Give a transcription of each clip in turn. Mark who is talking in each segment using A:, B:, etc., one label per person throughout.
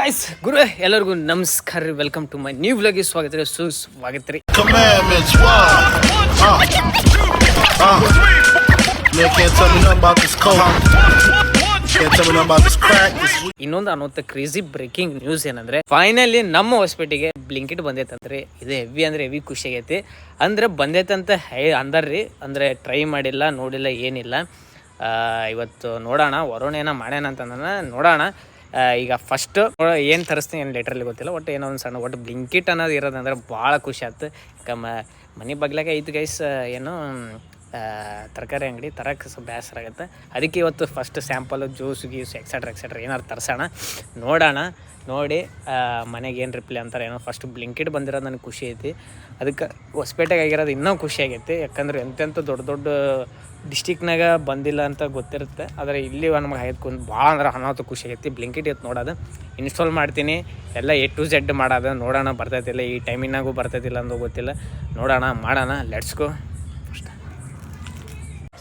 A: Guys ಗುರು ಎಲ್ಲರಿಗೂ ನಮಸ್ಕಾರ ರೀ. Welcome to my new vlog. ಸ್ವಾಗತ ರೀ, ಸುಸ್ವಾಗತ ರೀ. ಇನ್ನೊಂದು ಅನ್ನೋಂಥ ಕ್ರೇಜಿ ಬ್ರೇಕಿಂಗ್ ನ್ಯೂಸ್ ಏನಂದ್ರೆ, ಫೈನಲಿ ನಮ್ಮ ಹಾಸ್ಪಿಟಲ್ಗೆ ಬ್ಲಿಂಕಿಟ್ ಬಂದೈತಂತ್ರಿ. ಇದು ಹೆವಿ ಅಂದ್ರೆ ಹೆವಿ ಖುಷಿ ಆಗೈತಿ. ಅಂದ್ರೆ ಬಂದೈತಂತ ಅಂದರ್ರಿ, ಅಂದ್ರೆ ಟ್ರೈ ಮಾಡಿಲ್ಲ, ನೋಡಿಲ್ಲ, ಏನಿಲ್ಲ. ಇವತ್ತು ನೋಡೋಣ, ವರುಣ್ ಏನೋ ಮಾಡ್ಯಾನ ಅಂತಂದ ನೋಡೋಣ. ಈಗ ಫಸ್ಟ್ ಏನು ತರಿಸ್ತೀನಿ ಏನು ಲೆಟ್ರಲ್ಲಿ ಗೊತ್ತಿಲ್ಲ, ಒಟ್ಟು ಏನೋ ಒಂದು ಸಣ್ಣ ಒಟ್ಟು ಬ್ಲಿಂಕಿಟ್ ಅನ್ನೋದು ಇರೋದಂದ್ರೆ ಭಾಳ ಖುಷಿ ಆಯ್ತು. ಈಗ ಮನೆ ಬಗ್ಲಾಗ ಐದು ಗೈಸ್ ಏನು ತರಕಾರಿ ಅಂಗಡಿ ತರಕ್ಕೆ ಸ್ವಲ್ಪ ಬೇಸರ ಆಗುತ್ತೆ. ಅದಕ್ಕೆ ಇವತ್ತು ಫಸ್ಟ್ ಸ್ಯಾಂಪಲು ಜ್ಯೂಸ್ ಗೀಸ್ ಎಕ್ಸೆಟ್ರಾ ಏನಾರು ತರ್ಸೋಣ, ನೋಡೋಣ. ನೋಡಿ ಮನೆಗೆ ಏನು ರಿಪ್ಲೈ ಅಂತಾರೆ ಏನೋ. ಫಸ್ಟ್ ಬ್ಲಿಂಕಿಟ್ ಬಂದಿರೋದು ನನಗೆ ಖುಷಿ ಐತಿ. ಅದಕ್ಕೆ ಹೊಸಪೇಟೆಗೆ ಆಗಿರೋದು ಇನ್ನೂ ಖುಷಿ ಆಗೈತಿ. ಯಾಕಂದ್ರೆ ಎಂತೆಂಥ ದೊಡ್ಡ ಡಿಸ್ಟಿಕ್ನಾಗ ಬಂದಿಲ್ಲ ಅಂತ ಗೊತ್ತಿರುತ್ತೆ, ಆದರೆ ಇಲ್ಲಿ ನಮಗೆ ಆಯ್ತು ಭಾಳ ಅಂದ್ರೆ ಅನಾಹುತ ಖುಷಿ ಆಗೈತಿ. ಬ್ಲಿಂಕಿಟ್ ಇವತ್ತು ನೋಡೋದು, ಇನ್ಸ್ಟಾಲ್ ಮಾಡ್ತೀನಿ, ಎಲ್ಲ A to Z ಮಾಡೋದು. ನೋಡೋಣ ಬರ್ತೈತಿಲ್ಲ, ಈ ಟೈಮಿನಾಗೂ ಬರ್ತೈತಿಲ್ಲ ಅಂದು ಗೊತ್ತಿಲ್ಲ. ನೋಡೋಣ, ಮಾಡೋಣ, ಲೆಟ್ಸ್ ಗೋ.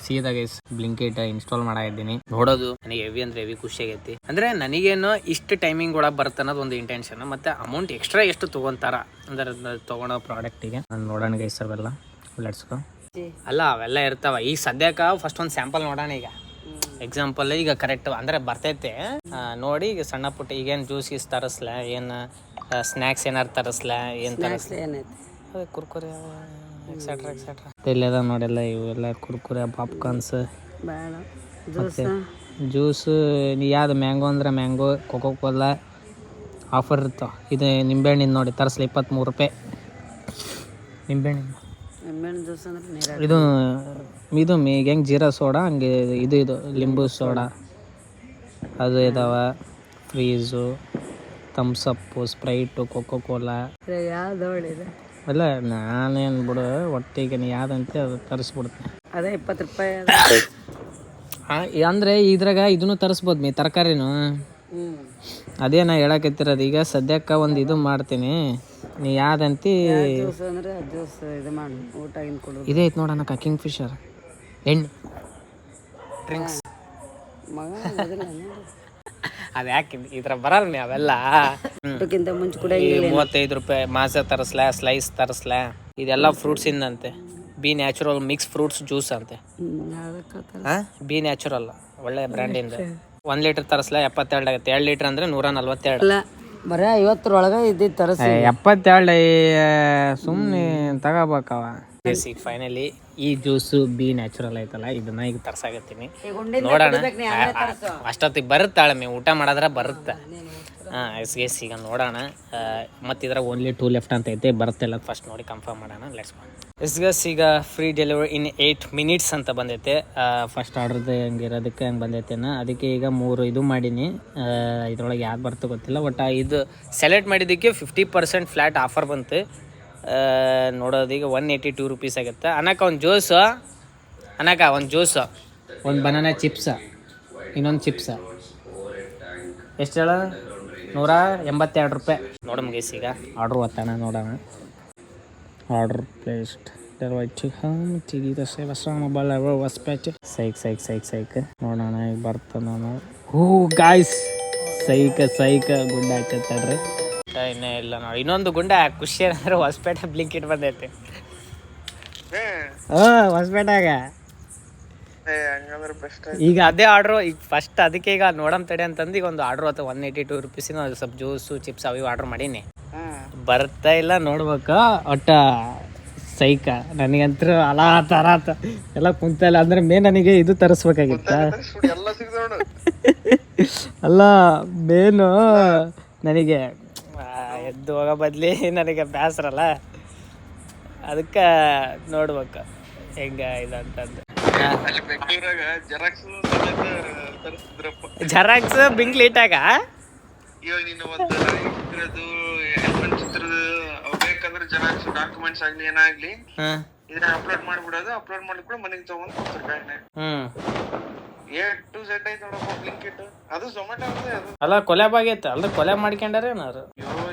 A: ಸೀದಾ ಗೈಸ್ ಬ್ಲಿಂಕಿಟ್ ಇನ್ಸ್ಟಾಲ್ ಮಾಡಿದ್ದೀನಿ. ನೋಡೋದು ನನಗೆ ಹೆವಿ ಅಂದ್ರೆ ಹೆವಿ ಖುಷಿ ಆಗೈತಿ. ಅಂದ್ರೆ ನನಗೇನು ಇಷ್ಟು ಟೈಮಿಂಗ್ ಒಳಗೆ ಬರುತ್ತೆ ಅನ್ನೋದು ಒಂದು ಇಂಟೆನ್ಷನ್, ಮತ್ತೆ ಅಮೌಂಟ್ ಎಕ್ಸ್ಟ್ರಾ ಎಷ್ಟು ತೊಗೊಂತಾರ ಅಂದ್ರೆ ತೊಗೊಳೋ ಪ್ರಾಡಕ್ಟಿಗೆ ನೋಡೋಣ ಗೈಸ್. ಅವೆಲ್ಲ ಲೆಟ್ಸ್ ಗೋ. ಅಲ್ಲ ಅವೆಲ್ಲ ಇರ್ತಾವ. ಈಗ ಸದ್ಯಕ್ಕೆ ಫಸ್ಟ್ ಒಂದು ಸ್ಯಾಂಪಲ್ ನೋಡೋಣ. ಈಗ ಎಕ್ಸಾಂಪಲ್ ಈಗ ಕರೆಕ್ಟ್ ಅಂದ್ರೆ ಬರ್ತೈತೆ ನೋಡಿ. ಈಗ ಸಣ್ಣ ಪುಟ್ಟ ಈಗೇನು ಜ್ಯೂಸ್ ಗೀಸ್ ತರಿಸ್ಲ, ಏನು ಸ್ನ್ಯಾಕ್ಸ್ ಏನಾರು ತರಿಸ್ಲ, ಏನು ತರಿಸ್ಲ, ಅದೇ ಕುರ್ಕುರೆ ಎಕ್ಸೆಟ್ರಾ ಇಲ್ಲೆಲ್ಲ ನೋಡೆಲ್ಲ ಇವೆಲ್ಲ ಕುರ್ಕುರೆ, ಪಾಪ್ಕಾರ್ನ್ಸ್, ಮತ್ತು ಜ್ಯೂಸ್. ಯಾವ್ದು ಮ್ಯಾಂಗೋ ಅಂದ್ರೆ ಮ್ಯಾಂಗೋ, ಕೋಕೋ ಕೋಲಾ ಆಫರ್ ಇರ್ತಾವ. ಇದು ನಿಂಬೆಹಣ್ಣಿಂದ ನೋಡಿ ತರಿಸ್ಲ, 23 ರೂಪಾಯಿ ನಿಂಬೆಹಣ್ಣಿಂದ. ಇದು ಈಗ ಹೆಂಗೆ ಜೀರಾ ಸೋಡಾ ಹಂಗೆ ಇದು ಲಿಂಬು ಸೋಡಾ ಅದು ಇದಾವ. ಫ್ರೀಝು, ಥಮ್ಸಪ್ಪು, ಸ್ಪ್ರೈಟು, ಕೋಕೋ ಕೋಲಾ ಅಲ್ಲ. ನಾನೇನು ಬಿಡು, ಒಟ್ಟಿಗೆ ನೀ ಯಾವ್ದಂತೆ ಅದು ತರಿಸ್ಬಿಡ್ತೀನಿ.
B: ಅದೇ 20 ರೂಪಾಯಿ
A: ಅಂದರೆ ಇದ್ರಾಗ ಇದನ್ನು ತರಿಸ್ಬೋದು ತರಕಾರಿನೂ. ಅದೇ ನಾ ಹೇಳಕತ್ತಿರೋದು. ಈಗ ಸದ್ಯಕ್ಕೆ ಒಂದು ಇದು ಮಾಡ್ತೀನಿ, ನೀ ಯಾವ್ದಂತಿ ಇದೇ ಐತೆ ನೋಡೋಣ. ಕಿಂಗ್ ಫಿಶರ್ ಎಣ್ಣೆ ಡ್ರಿಂಕ್ಸ್ ಅದು ಯಾಕೆ ಈ ಥರ ಬರಲ್ಲ ಅವೆಲ್ಲ. 35 ರೂಪಾಯಿ ಮಾಸ ತರಿಸ್ಲ, ಸ್ಲೈಸ್ ತರಿಸ್ಲ. ಇದೆಲ್ಲ ಫ್ರೂಟ್ಸ್ ಇಂದಂತೆ. B natural mix fruits juice ಅಂತೆ. ಬಿ ನ್ಯಾಚುರಲ್ ಒಳ್ಳೆ ಬ್ರ್ಯಾಂಡಿಂದ. 1 ಲೀಟರ್ ತರಿಸ್ಲ 72 ಆಗುತ್ತೆ. 2 ಲೀಟರ್ ಅಂದ್ರೆ 142.
B: ಬರೀ 50 ಇದ್ದಿದ್ದು ತರಿಸಿ
A: 72 ಸುಮ್ಮನೆ ತಗೋಬೇಕವ. ಬೇಸಿಕ್ ಫೈನಲಿ ಈ ಜ್ಯೂಸು ಬಿ ನ್ಯಾಚುರಲ್ ಐತಲ್ಲ, ಇದನ್ನ ಈಗ ತರ್ಸಾಗತ್ತೀನಿ. ನೋಡೋಣ ಅಷ್ಟೊತ್ತಿಗೆ ಬರುತ್ತಾಳೆ ಊಟ ಮಾಡಿದ್ರೆ ಬರುತ್ತೆ. ಎಸ್ ಈಗ ನೋಡೋಣ. ಮತ್ತು ಇದ್ರಾಗ ಓನ್ಲಿ 2 ಲೆಫ್ಟ್ ಅಂತ ಐತೆ. ಬರುತ್ತಿಲ್ಲ ಫಸ್ಟ್ ನೋಡಿ ಕನ್ಫರ್ಮ್ ಮಾಡೋಣ. Let's go. ಈಗ ಫ್ರೀ ಡೆಲಿವರಿ ಇನ್ 8 ಮಿನಿಟ್ಸ್ ಅಂತ ಬಂದೈತೆ. ಫಸ್ಟ್ ಆರ್ಡ್ರದ್ದು ಹಂಗಿರೋದಕ್ಕೆ ಹಂಗೆ ಬಂದೈತೇನ. ಅದಕ್ಕೆ ಈಗ 3 ಇದು ಮಾಡೀನಿ. ಇದ್ರೊಳಗೆ ಯಾವ್ದು ಬರ್ತೋ ಗೊತ್ತಿಲ್ಲ. ಒಟ್ಟು ಇದು ಸೆಲೆಕ್ಟ್ ಮಾಡಿದ್ದಕ್ಕೆ 50% ಫ್ಲ್ಯಾಟ್ ಆಫರ್ ಬಂತು. ನೋಡೋದು ಈಗ 182 ರೂಪೀಸ್ ಆಗುತ್ತೆ. ಅನ್ನಕ್ಕೆ ಒಂದು ಜ್ಯೂಸು, ಒಂದು ಜ್ಯೂಸು, ಒಂದು ಬನಾನಾ ಚಿಪ್ಸ, ಇನ್ನೊಂದು ಚಿಪ್ಸ ಎಷ್ಟು ಹೇಳ 182 ರೂಪಾಯಿ. ನೋಡೋಣ ಗೈಸ್ ಈಗ ಆರ್ಡ್ರ್ ಒತ್ತೋಣ. ನೋಡೋಣ ಆರ್ಡರ್ ಪ್ಲೇಸ್ಡ್ ಸೈಕ್ ನೋಡೋಣ ಈಗ ಬರ್ತಾನ. ಹೂ ಗಾಯ್ಸ್ ಸೈಕ ಗುಂಡ ಹಾಕತ್ತಡ್ರಿ. ಇನ್ನೇ ಇಲ್ಲ ನೋಡಿ ಇನ್ನೊಂದು ಗುಂಡ ಖುಷಿ ಏನಂದ್ರೆ ಹೊಸಪೇಟೆ ಬ್ಲಿಂಕಿಟ್ ಬಂದೈತೆ. ಹೊಸಪೇಟೆಗ ಈಗ ಅದೇ ಆರ್ಡ್ರು. ಈಗ ಫಸ್ಟ್ ಅದಕ್ಕೆ ಈಗ ನೋಡಮ್ ತಡೆ ಅಂತಂದು ಈಗ ಒಂದು ಆರ್ಡ್ರ್ ಆಯ್ತು 182 ರೂಪೀಸಿನ. ಅದು ಸ್ವಲ್ಪ ಜ್ಯೂಸು ಚಿಪ್ಸ್ ಅವು ಆರ್ಡ್ರ್ ಮಾಡೀನಿ. ಬರ್ತಾ ಇಲ್ಲ ನೋಡ್ಬೇಕು. ಒಟ್ಟ ಸೈಕ ನನಗಂತೂ ಅಲಾತ ಎಲ್ಲ ಕುಂತಲ್ಲ. ಅಂದ್ರೆ ನನಗೆ ಇದು ತರಿಸ್ಬೇಕಾಗಿತ್ತ ಅಲ್ಲ ಮೇನು. ನನಗೆ ಎದ್ದು ಹೋಗೋ ಬದ್ಲಿ ನನಗೆ ಬೇಸರಲ್ಲ, ಅದಕ್ಕೆ ನೋಡ್ಬೇಕು ಹೆಂಗ ಇದಂತಂದು. ಜೆರಾಕ್ಸ್ ಬಿಂಕ್ ಲೀಟಾಗ
C: ಬೇಕಂದ್ರೆ ಜೆರಾಕ್ಸ್ ಡಾಕ್ಯುಮೆಂಟ್ಸ್ ಆಗ್ಲಿ ಏನಾಗ್ಲಿ ಇದನ್ನ ಅಪ್ಲೋಡ್ ಮಾಡ್ಬಿಡೋದು. ಅಪ್ಲೋಡ್ ಮಾಡಿಬಿಟ್ಟು ಮನೆಗೆ ತಗೊಂಡು ಕೊಡ್ತಾರೆ. A to Z ಐತೆ ನೋಡಪ್ಪ ಬ್ಲಿಂಕಿಟ್. ಅದು ಝೊಮ್ಯಾಟೊ
A: ಅಲ್ಲ ಕೊಲ್ಯಾಬ್ ಆಗೈತೆ ಅಲ್ದ ಕೊಲ್ಯಾಬ್ ಮಾಡ್ಕೊಂಡಾರ ಏನಾರು.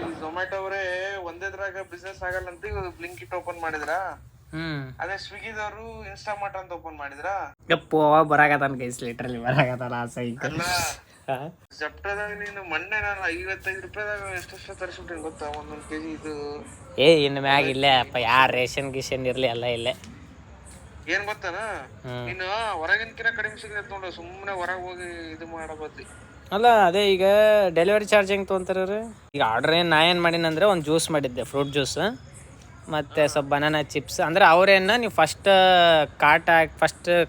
C: ಈ ಝೊಮ್ಯಾಟೊ ಅವರೇ ಒಂದೇದ್ರಾಗ ಬಿಸ್ನೆಸ್ ಆಗಲ್ಲ ಅಂತ ಬ್ಲಿಂಕಿಟ್ ಓಪನ್ ಮಾಡಿದ್ರ. ಅದೇ ಸ್ವಿಗ್ಗಿದವರು ಇನ್ಸ್ಟಾಮಾರ್ಟ್ ಅಂತ ಓಪನ್ ಮಾಡಿದ್ರ.
A: ಯಪ್ಪೋ ಬರಾಗತಾನ ಗೈಸ್, ಲಿಟ್ರಲಿ ಬರಾಗತಾನ. ಸೈಕ್
C: ಅಲ್ಲ ಜಪ್ಟದಾಗ ನೀನು ಮೊನ್ನೆ ನಾನು 55 ರೂಪಾಯಿದಾಗ ಎಷ್ಟೆಷ್ಟು ತರಿಸ್ಬಿಟ್ಟೇನೆ ಗೊತ್ತಾ, 1 kg ಇದು.
A: ಇನ್ನು ಮ್ಯಾಗ ಇಲ್ಲೇ ಅಪ್ಪ, ಯಾರು ರೇಷನ್ ಗಿಷನ್ ಇರ್ಲಿ ಎಲ್ಲ ಇಲ್ಲೇ.
C: ಏನ್ ಗೊತ್ತಾನ, ನೀನು ಹೊರಗಿನಕಿನ ಕಡಿಮೆ ಸಿಗತ್ತೆ ನೋಡು, ಸುಮ್ಮನೆ ಹೊರಗೆ ಹೋಗಿ ಇದು ಮಾಡೋ ಬದ್ಲಿ.
A: ಅಲ್ಲ ಅದೇ ಈಗ ಡೆಲಿವರಿ ಚಾರ್ಜ್ ಹೆಂಗೆ ತೊಗೊಂತಾರ ಈಗ? ಆರ್ಡ್ರ್ ನಾ ಏನು ಮಾಡೀನಂದ್ರೆ ಒಂದು ಜ್ಯೂಸ್ ಮಾಡಿದ್ದೆ, ಫ್ರೂಟ್ ಜ್ಯೂಸ್ ಮತ್ತು ಸ್ವಲ್ಪ ಬನಾನಾ ಚಿಪ್ಸ್. ಅಂದರೆ ಅವ್ರೇನು ನೀವು ಫಸ್ಟ್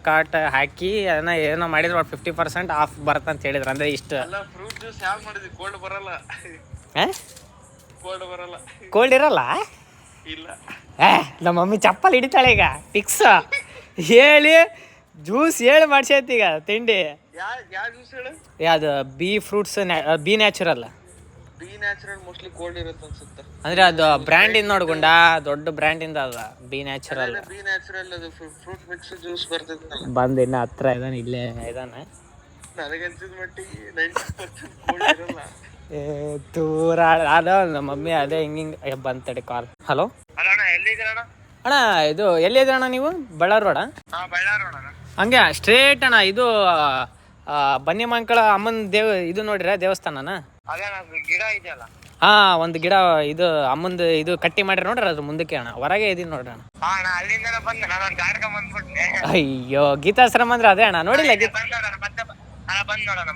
A: ಕಾರ್ಟ್ ಹಾಕಿ ಅದನ್ನ ಏನೋ ಮಾಡಿದ್ರೆ ಒಂದು 50% ಆಫ್ ಬರುತ್ತೆ ಅಂತ ಹೇಳಿದ್ರು. ಅಂದರೆ ಇಷ್ಟು
C: ಅಲ್ಲ, ಫ್ರೂಟ್ ಜ್ಯೂಸ್ ಯಾವ ಮಾಡಿದ್ವಿ, ಕೋಲ್ಡ್ ಬರಲ್ಲ. ಕೋಲ್ಡ್ ಬರಲ್ಲ,
A: ಕೋಲ್ಡ್ ಇರಲ್ಲ.
C: ಇಲ್ಲ
A: ನಮ್ಮ ಮಮ್ಮಿ ಚಪ್ಪಲ್ ಹಿಡಿತಾಳೆ ಈಗ ಫಿಕ್ಸ್. ಹೇಳಿ ಜ್ಯೂಸ್ ಹೇಳಿ ಮಾಡ್ಸೈತಿ ಈಗ ತಿಂಡಿ.
C: ಯಾವ ಜ್ಯೂಸ್ ಹೇಳು?
A: ಯಾವುದು B fruits, B natural.
C: B natural mostly cold ಇರುತ್ತೆ ಅನ್ಸುತ್ತೆ.
A: ಅಂದ್ರೆ ಅದು ಬ್ರ್ಯಾಂಡಿಂದ ನೋಡ್ಕೊಂಡ, ದೊಡ್ಡ ಬ್ರ್ಯಾಂಡಿಂದ ಅದ ಬಿ ನ್ಯಾಚುರಲ್.
C: ಬಿ ನ್ಯಾಚುರಲ್ ಅದು ಫ್ರೂಟ್ ಮಿಕ್ಸ್ ಜ್ಯೂಸ್ ಬರ್ತೈತೆ.
A: ಬಂದು ಇನ್ನ ಹತ್ರ ಇದಾನೆ, ಇಲ್ಲೇ ಇದಾನೆ.
C: ನನಗನ್ಸಿದ ಮಟ್ಟಿಗೆ 90% ಕೋಲ್ಡ್ ಇರಲ್ಲ.
A: ದೂರ ಅದ ನಮ್ಮ ಮಮ್ಮಿ ಅದೇ ಹಿಂಗೆ ಬಂತಡಿ ಕಾಲ್. ಹಲೋ
C: ಅಣ್ಣ, ಎಲ್ಲಿದ್ದೀರಣ್ಣ?
A: ಅಣ್ಣ ಇದು ಎಲ್ಲಿದ್ದೀರಣ್ಣ ನೀವು? ಬಳ್ಳಾರಿ ರೋಡ?
C: ಬಳ್ಳಾರಿ ರೋಡ.
A: ಹಂಗೆ ಸ್ಟ್ರೇಟ್ ಅಣ್ಣ. ಇದು ಬನ್ನಿ ಮಂಕಳ ಅಮ್ಮನ ಇದು ನೋಡಿರ ದೇವಸ್ಥಾನನ?
C: ಅದೇ ಗಿಡ ಇದೆಯಲ್ಲ.
A: ಹಾ, ಒಂದು ಗಿಡ ಇದು ಅಮ್ಮಂದು ಇದು ಕಟ್ಟಿ ಮಾಡಿರ ನೋಡ್ರಿ, ಅದ್ರ ಮುಂದಕ್ಕೆ ಅಣ್ಣ. ಹೊರಗೆ ಇದೀನಿ ನೋಡ್ರಿ ಅಣ್ಣ.
C: ಅಲ್ಲಿಂದ ಬಂದೆ ನಾನು, ಒಂದು ಗಾಡಿ ಬಂದ್ಬಿಟ್ನೆ.
A: ಅಯ್ಯೋ, ಗೀತಾಶ್ರಮ ಅಂದ್ರೆ ಅದೇ ಅಣ್ಣ, ನೋಡಿಲ್ಲ?
C: ಬಂದ್ ನೋಡೋಣ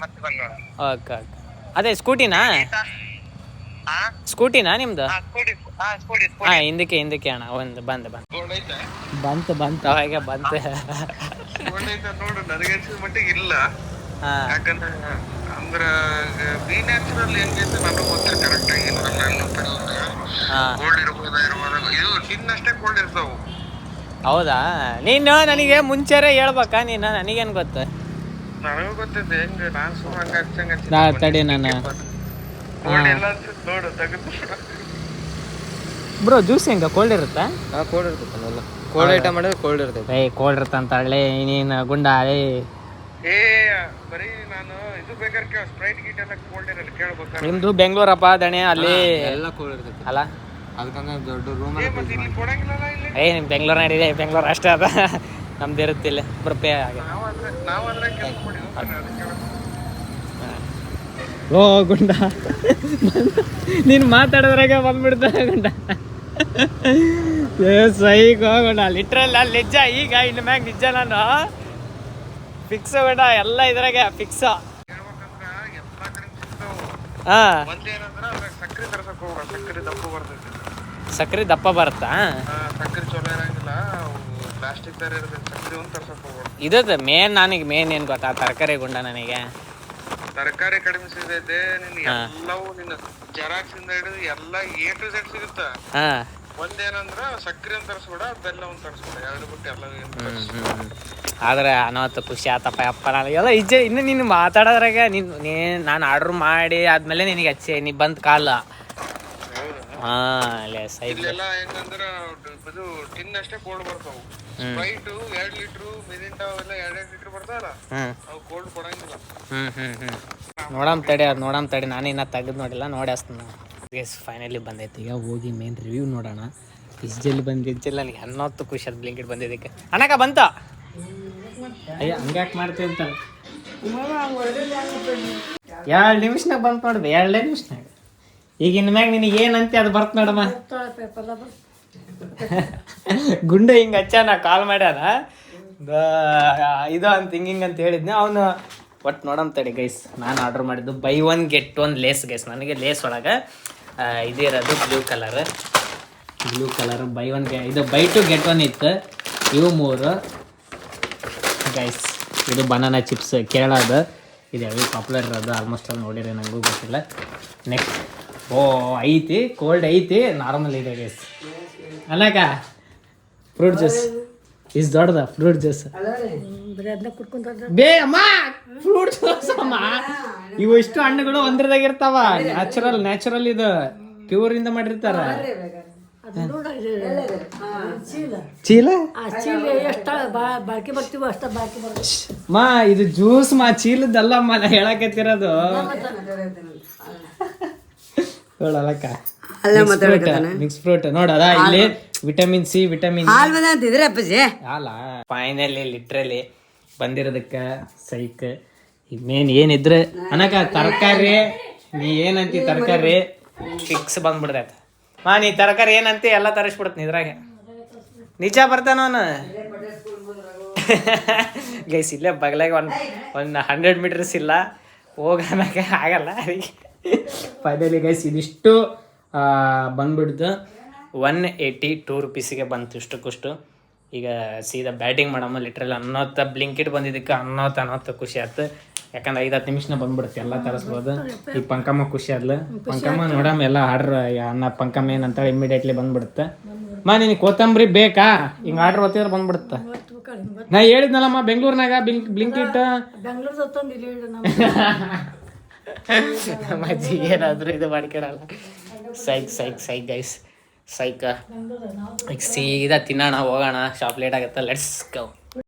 C: ಮತ್ತೆ ಬಂದ್ ನೋಡೋಣ.
A: Okay okay. ಅದೇ ಸ್ಕೂಟಿನಾ? ಸ್ಕೂಟಿನಾ ನಿಮ್ದು? ಹಾ, ಹಿಂದಕ್ಕೆ ಅಣ್ಣ. ಒಂದು ಬಂತು ಅವಾಗ ಬಂತು.
C: ನೋಡು, ನನಗನ್ಸಿದ ಮಟ್ಟಿಗೆ ಇಲ್ಲ. ಯಾಕಂದ್ರೆ ಅಂದ್ರ ಬಿ ನ್ಯಾಚುರಲ್ ಹೆಂಗೈತೆ ನನಗೆ ಗೊತ್ತಿಲ್ಲ ಕರೆಕ್ಟ್ ಆಗಿ. ಕೋಲ್ಡ್ ಇರ್ಬೋದ ಇದು ಟಿನ್ನಷ್ಟೇ ಕೋಲ್ಡ್ ಇರ್ತಾವು.
A: ಹೌದಾ? ನೀನು ನನಗೆ ಮುಂಚೆರೆ ಹೇಳ್ಬೇಕಾ ನೀನು? ನನಗೇನು ಗೊತ್ತು?
C: ನನಗೂ ಗೊತ್ತಿದೆ ಹೆಂಗ, ನಾನು ಸುಮ್ಮನೆ ಹಂಗ
A: ತಡಿ ನಾನು
C: ಕೋಲ್ಡ್ ಎಲ್ಲ ನೋಡು ತೆಗೆದು.
A: ಬ್ರೋ ಜ್ಯೂಸ್ ಹೆಂಗ ಕೋಲ್ಡ್ ಇರುತ್ತಾ?
B: ಕೋಲ್ಡ್ ಇರ್ತೈತೆ, ಕೋಲ್ಡ್ ಐಟಮ್ ಮಾಡಿದ್ರೆ ಕೋಲ್ಡ್ ಇರ್ತೈತೆ.
A: ಕೋಲ್ಡ್ ಇರುತ್ತಂತ ಹಳ್ಳಿ ನೀನು ಗುಂಡ.
C: ಬರೀ ನಾನು ಇದು ಬೇಕಾದ್ರೆ ಕೇಳ, ಸ್ಪ್ರೈಟ್ ಗೀಟ್ ಎಲ್ಲ ಕೋಲ್ಡ್ ಇರಲ್ಲ, ಕೇಳ್ಬೇಕು.
A: ನಿಮ್ದು ಬೆಂಗಳೂರಪ್ಪ ದಣೆ, ಅಲ್ಲಿ
B: ಎಲ್ಲ ಕೋಲ್ಡ್ ಇರ್ತೈತೆ
A: ಅಲ್ಲ?
B: ಅದಕ್ಕಂದ್ರೆ ದೊಡ್ಡ ರೂಮ್
C: ಇಲ್ಲಿ ಕೊಡಂಗಿಲ್ಲ ಇಲ್ಲಿ.
A: ನಿಮ್ ಬೆಂಗಳೂರು ನಡೀದೆ, ಬೆಂಗಳೂರು ಅಷ್ಟೇ ಅದ, ನಮ್ದು ಇರುತ್ತಿಲ್ಲ ರೂಪಾಯಿ ಹಾಗೆ.
C: ನಾವಾದ್ರೆ ಕೆಲಸ ಮಾಡಿ
A: ಓ ಗುಂಡ, ನೀನು ಮಾತಾಡೋದ್ರಾಗ ಬಂದ್ಬಿಡ್ತ ಗುಂಡ. ಸೈಕ್ ಹೋಗೋಣ, ಲಿಟ್ರಲ್ ಅಲ್ಲಿ ನಿಜ. ಈಗ ಇನ್ನು ಮ್ಯಾಗ ನಿಜ, ನಾನು ಫಿಕ್ಸ್ ಬೇಡ, ಎಲ್ಲ ಇದ್ರಾಗ ಫಿಕ್ಸ್. ಹಾ,
C: ಸಕ್ಕರೆ ತರ್ಸಕ್ ಹೋಗ, ಸಕ್ಕರೆ ದಪ್ಪ ಬರ್ತೈತಿ.
A: ಸಕ್ಕರೆ ದಪ್ಪ ಬರುತ್ತಾ?
C: ಸಕ್ಕರೆ ಚಲೋ ಇರಂಗಿಲ್ಲ, ಪ್ಲಾಸ್ಟಿಕ್ ತರ ಇರ್ತೈತಿ. ಸಕ್ಕರೆ ಒಂದು ತರ್ಸಕ್ ಹೋಗ್ಬಾರ್ದು.
A: ಇದದ ಮೇನ್ ಮೇನ್ ಏನ್ ಗೊತ್ತಾ? ತರಕಾರಿ ಗುಂಡ. ನನಗೆ
C: ತರಕಾರಿ ಕಡಿಮೆ ಸಿಗೈತೆ. ನಿನ್ ಎಲ್ಲವೂ ನಿನ್ನ ಜೆರಾಕ್ಸ್ ಇಂದ ಹಿಡಿದು ಎಲ್ಲ A to Z ಸಿಗುತ್ತ. ಒಂದೇನಂದ್ರ ಸಕ್ಕರೆ ಅಂತ ತರಿಸ್ಬೇಡ, ಬೆಲ್ಲ ಒಂದು ತರಿಸ್ಬೇಡ, ಎರಡು ಬಿಟ್ಟು ಎಲ್ಲ.
A: ಆದ್ರೆ ಅನಾವತ್ತು ಖುಷಿ ಆತಪ್ಪ ಅಪ್ಪ. ನಾನು ಎಲ್ಲ ಇನ್ನು ನೀನು ಮಾತಾಡೋದ್ರಾಗ ನಾನು ಆರ್ಡ್ರ್ ಮಾಡಿ ಆದ್ಮೇಲೆ ನಿನಗೆ ಹಚ್ಚಿ ನೀ ಬಂದ್ ಕಾಲ.
C: ಇಲ್ಲೆಲ್ಲ ಹೆಂಗಂದ್ರ ಇದು ಟಿನ್ ಅಷ್ಟೇ ಕೋಲ್ಡ್ ಬರ್ತಾವು. ಸ್ಪ್ರೈಟ್ 2 ಲೀಟ್ರು, ಮಿರಿಂಡಾ ಅವೆಲ್ಲ 2 ಲೀಟರ್ ಬರ್ತಾವಲ್ಲ, ಅವು ಕೋಲ್ಡ್ ಕೊಡಂಗಿಲ್ಲ.
A: ನೋಡಮ್ ತಡಿ ನಾನು ಇನ್ನ ತೆಗೆದು ನೋಡಿಲ್ಲ, ನೋಡಿ ಅಸ್ತ. ಫೈನಲಿ ಬಂದೈತಿ. ಈಗ ಹೋಗಿ ಮೇನ್ ರಿವ್ಯೂ ನೋಡೋಣ. ಇಷ್ಟು ಜಲ್ದಿ ಬಂದಿದ್ದಿಲ್ಲ ನನಗೆ, 10 ಖುಷಿ ಅದು ಬ್ಲಿಂಕಿಟ್ ಬಂದಿದ್ದಕ್ಕೆ. ಅಣ್ಣಕ ಬಂತ? ಅಯ್ಯ ಹಂಗ್ಯಾಕೆ ಮಾಡ್ತೀವಿ ಅಂತ 2 ನಿಮಿಷನಾಗ ಬಂತು ನೋಡ್ದೆ, 2 ನಿಮಿಷನಾಗ. ಈಗ ಇನ್ನು ಮ್ಯಾಗ ನಿನಗೆ ಏನಂತೆ ಅದು ಬರ್ತ ನೋಡಮ್ಮ. ಗುಂಡ ಹಿಂಗೆ ಹಚ್ಚ, ನಾ ಕಾಲ್ ಮಾಡ್ಯಾನ ಇದು ಅಂತ ಹಿಂಗೆ ಅಂತ ಹೇಳಿದ್ನೆ ಅವನು. ಒಟ್ಟು ನೋಡಮ್ ತಡಿ ಗೈಸ್, ನಾನು ಆರ್ಡ್ರ್ ಮಾಡಿದ್ದು ಬೈ 1 get 1 ಲೇಸ್ ಗೈಸ್. ನನಗೆ ಲೇಸ್ ಒಳಗೆ ಇದಿರೋದು ಬ್ಲೂ ಕಲರ್ ಬೈ 1 ಇದು ಬೈ 2 get 1 ಇತ್ತು. ಇವು 3 ಗೈಸ್. ಇದು ಬನಾನಾ ಚಿಪ್ಸ್ ಕೇರಳದ, ಇದು ಯಾವ ಪಾಪ್ಯುಲರ್ ಇರೋದು, ಆಲ್ಮೋಸ್ಟ್ ಅಲ್ಲಿ ನೋಡಿರಿ, ನನಗೂ ಗೊತ್ತಿಲ್ಲ. ನೆಕ್ಸ್ಟ್ ಐತಿ, ಕೋಲ್ಡ್ ಐತಿ, ನಾರ್ಮಲ್ ಇದೆ ಗೈಸ್. ಅಲ್ಲಕ್ಕ ಫ್ರೂಟ್ ಜ್ಯೂಸ್ ಇಸ್ ದೊಡ್ಡದ ಫ್ರೂಟ್ ಜ್ಯೂಸ್. ಬೇ ಅಮ್ಮ, ಫ್ರೂಟ್ ಜ್ಯೂಸ್ ಅಮ್ಮ. ಇವು ಇಷ್ಟು ಹಣ್ಣುಗಳು ಒಂದ್ರದಾಗ ಇರ್ತಾವ. ನ್ಯಾಚುರಲ್ ಇದು ಪ್ಯೂರ್ ಇಂದ ಮಾಡಿರ್ತಾರ. ಚೀಲ ಮಾ, ಇದು ಜ್ಯೂಸ್ ಮಾ, ಚೀಲದಲ್ಲಮ್ಮ ನಾ ಹೇಳಕತ್ತಿರೋದು. ನೋಡಲಕ್ಕ ಮಿಕ್ಸ್ ಫ್ರೂಟ್ ನೋಡದ, ಇಲ್ಲಿ ವಿಟಮಿನ್ ಸಿ, ವಿಟಮಿನ್ ಅಲ್ಲ. ಫೈನಲಿ ಲಿಟ್ರಲಿ ಬಂದಿರೋದಕ್ಕೆ ಸೈಕ್. ಈಗ ಮೇನ್ ಏನಿದ್ರೆ ಅನ್ನಕ ತರಕಾರಿ ನೀ ಏನಂತಿ ತರಕಾರಿ ಫಿಕ್ಸ್ ಬಂದ್ಬಿಡ್ತೈತೆ ನೀ ತರಕಾರಿ ಏನಂತಿ ಎಲ್ಲ ತರಿಸ್ಬಿಡ್ತೀನಿ ಇದ್ರಾಗೆ ನಿಜ ಬರ್ತಾನವನು ಗೈಸ್ ಇಲ್ಲೇ ಬಗಲಾಗ ಒಂದು 100 ಮೀಟರ್ಸ್ ಇಲ್ಲ ಹೋಗೋಣಕ್ಕೆ ಆಗಲ್ಲ ಅದಕ್ಕೆ ಫೈನಲಿ ಗೈಸ್ ಇದಿಷ್ಟು ಬಂದ್ಬಿಡ್ತು 182 ರೂಪೀಸಿಗೆ ಬಂತು ಇಷ್ಟಕ್ಕಷ್ಟು. ಈಗ ಸೀದಾ ಬ್ಯಾಟಿಂಗ್ ಮಾಡಮ್ಮ ಲಿಟ್ರಲ್ ಅನ್ನೋತ್ತ ಬ್ಲಿಂಕಿಟ್ ಬಂದಿದ್ದಕ್ಕೆ ಅನ್ನೋತ್ತ ಖುಷಿ ಆಯ್ತು. ಯಾಕಂದ್ರೆ 5-10 ನಿಮಿಷನ ಬಂದ್ಬಿಡುತ್ತೆ ಎಲ್ಲ ತರಿಸ್ಬೋದು. ಈ ಪಂಕಮ್ಮ ಖುಷಿ ಆದ್ಲು. ಪಂಕಮ್ಮ ನೋಡಮ್ಮ ಎಲ್ಲ ಆರ್ಡ್ರ್ ಅನ್ನ ಪಂಕಮ್ಮ ಏನಂತ ಇಮಿಡಿಯೇಟ್ಲಿ ಬಂದ್ಬಿಡುತ್ತೆ. ನಿನಗೆ ಕೊತ್ತಂಬರಿ ಬೇಕಾ ಹಿಂಗೆ ಆರ್ಡ್ರ್ ಓದ್ತಿದ್ರೆ ಬಂದ್ಬಿಡುತ್ತೆ. ನಾ ಹೇಳಿದ್ನಲ್ಲಮ್ಮ ಬೆಂಗಳೂರಿನಾಗ ಬ್ಲಿಂಕಿಟ್ ನಮ್ಮ ಅಜ್ಜಿ ಏನಾದರೂ ಇದು ಮಾಡ್ಕೊಡಲ್ಲ. ಸೈಕ್ ಗೈಸ್ ಸೈಕ ಈಗ ಸೀದಾ ತಿನ್ನೋಣ ಹೋಗೋಣ. ಶಾಪ್ ಲೇಟ್ ಆಗುತ್ತೆ. Let's go.